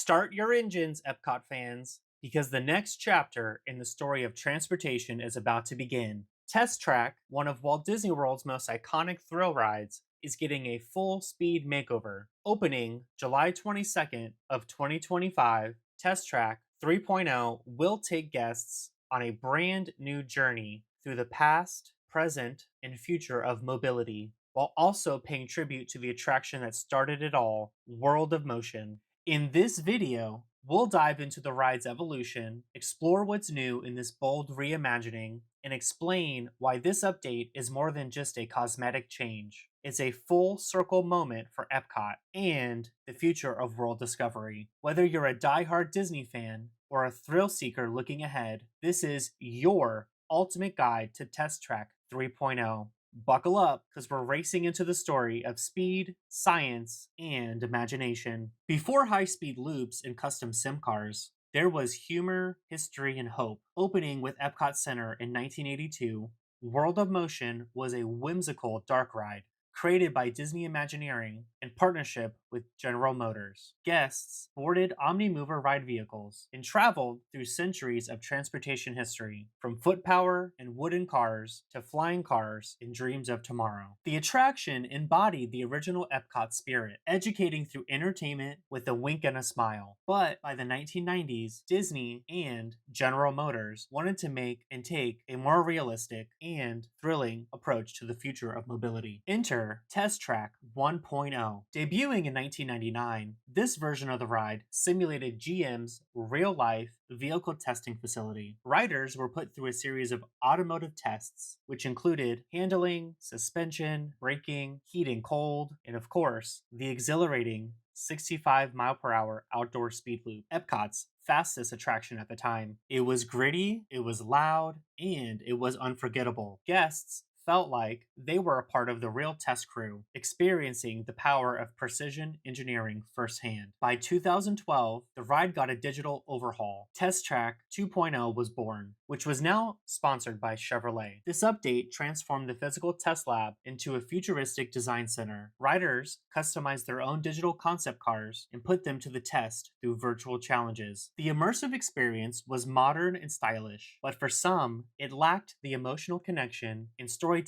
Start your engines, Epcot fans, because the next chapter in the story of transportation is about to begin. Test Track, one of Walt Disney World's most iconic thrill rides, is getting a full speed makeover. Opening July 22nd of 2025, Test Track 3.0 will take guests on a brand new journey through the past, present, and future of mobility, while also paying tribute to the attraction that started it all, World of Motion. In this video, we'll dive into the ride's evolution, explore what's new in this bold reimagining, and explain why this update is more than just a cosmetic change. It's a full circle moment for Epcot and the future of world discovery. Whether you're a die-hard Disney fan or a thrill seeker looking ahead, this is your ultimate guide to Test Track 3.0. Buckle up, because we're racing into the story of speed, science, and imagination. Before high-speed loops and custom sim cars, there was humor, history, and hope. Opening with Epcot Center in 1982, World of Motion was a whimsical dark ride created by Disney Imagineering in partnership with General Motors. Guests boarded Omnimover ride vehicles and traveled through centuries of transportation history, from foot power and wooden cars to flying cars and dreams of tomorrow. The attraction embodied the original Epcot spirit, educating through entertainment with a wink and a smile. But by the 1990s, Disney and General Motors wanted to make and take a more realistic and thrilling approach to the future of mobility. Enter Test Track 1.0. Debuting in 1999, this version of the ride simulated GM's real-life vehicle testing facility. Riders were put through a series of automotive tests, which included handling, suspension, braking, heat and cold, and of course, the exhilarating 65-mile-per-hour outdoor speed loop, Epcot's fastest attraction at the time. It was gritty, it was loud, and it was unforgettable. Guests felt like they were a part of the real test crew, experiencing the power of precision engineering firsthand. By 2012, the ride got a digital overhaul. Test Track 2.0 was born, which was now sponsored by Chevrolet. This update transformed the physical test lab into a futuristic design center. Riders customized their own digital concept cars and put them to the test through virtual challenges. The immersive experience was modern and stylish, but for some, it lacked the emotional connection and storytelling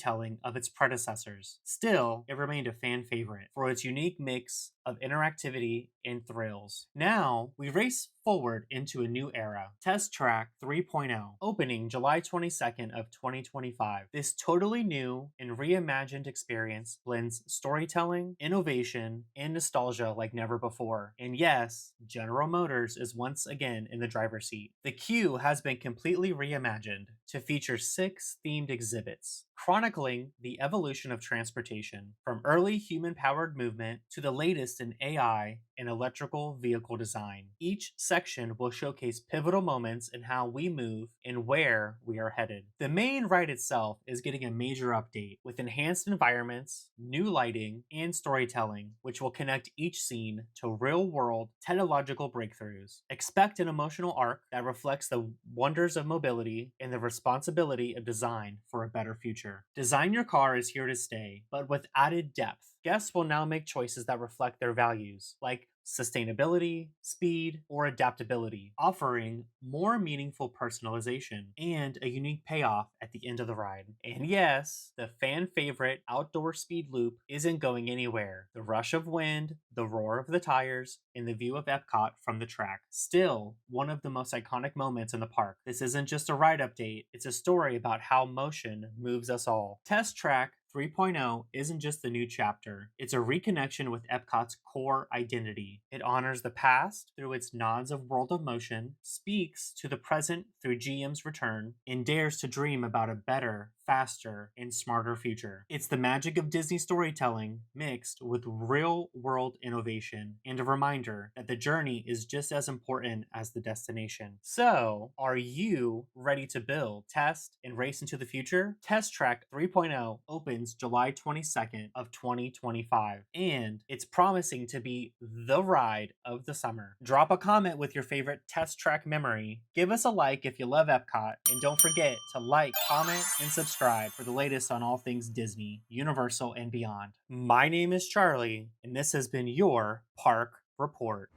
of its predecessors. Still, it remained a fan favorite for its unique mix of interactivity and thrills. Now, we race forward into a new era, Test Track 3.0, opening July 22nd of 2025. This totally new and reimagined experience blends storytelling, innovation, and nostalgia like never before. And yes, General Motors is once again in the driver's seat. The queue has been completely reimagined to feature 6 themed exhibits, chronicling the evolution of transportation, from early human-powered movement to the latest in AI and electrical vehicle design. Each section will showcase pivotal moments in how we move and where we are headed. The main ride itself is getting a major update with enhanced environments, new lighting, and storytelling, which will connect each scene to real-world technological breakthroughs. Expect an emotional arc that reflects the wonders of mobility and the responsibility of design for a better future. Design Your Car is here to stay, but with added depth. Guests will now make choices that reflect their values, like sustainability, speed, or adaptability, offering more meaningful personalization and a unique payoff at the end of the ride. And yes, the fan favorite outdoor speed loop isn't going anywhere. The rush of wind, the roar of the tires, and the view of Epcot from the track. Still, one of the most iconic moments in the park. This isn't just a ride update, it's a story about how motion moves us all. Test Track 3.0 isn't just a new chapter, it's a reconnection with Epcot's core identity. It honors the past through its nods of World of Motion, speaks to the present through GM's return, and dares to dream about a better, faster, and smarter future. It's the magic of Disney storytelling mixed with real-world innovation, and a reminder that the journey is just as important as the destination. So, are you ready to build, test, and race into the future? Test Track 3.0 opens July 22nd of 2025, and it's promising to be the ride of the summer. Drop a comment with your favorite Test Track memory, give us a like if you love Epcot, and don't forget to like, comment, and subscribe for the latest on all things Disney, Universal, and beyond. My name is Charlie, and this has been your Park Report.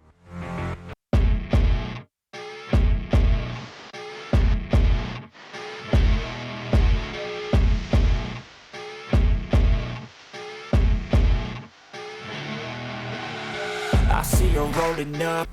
I see her rolling up.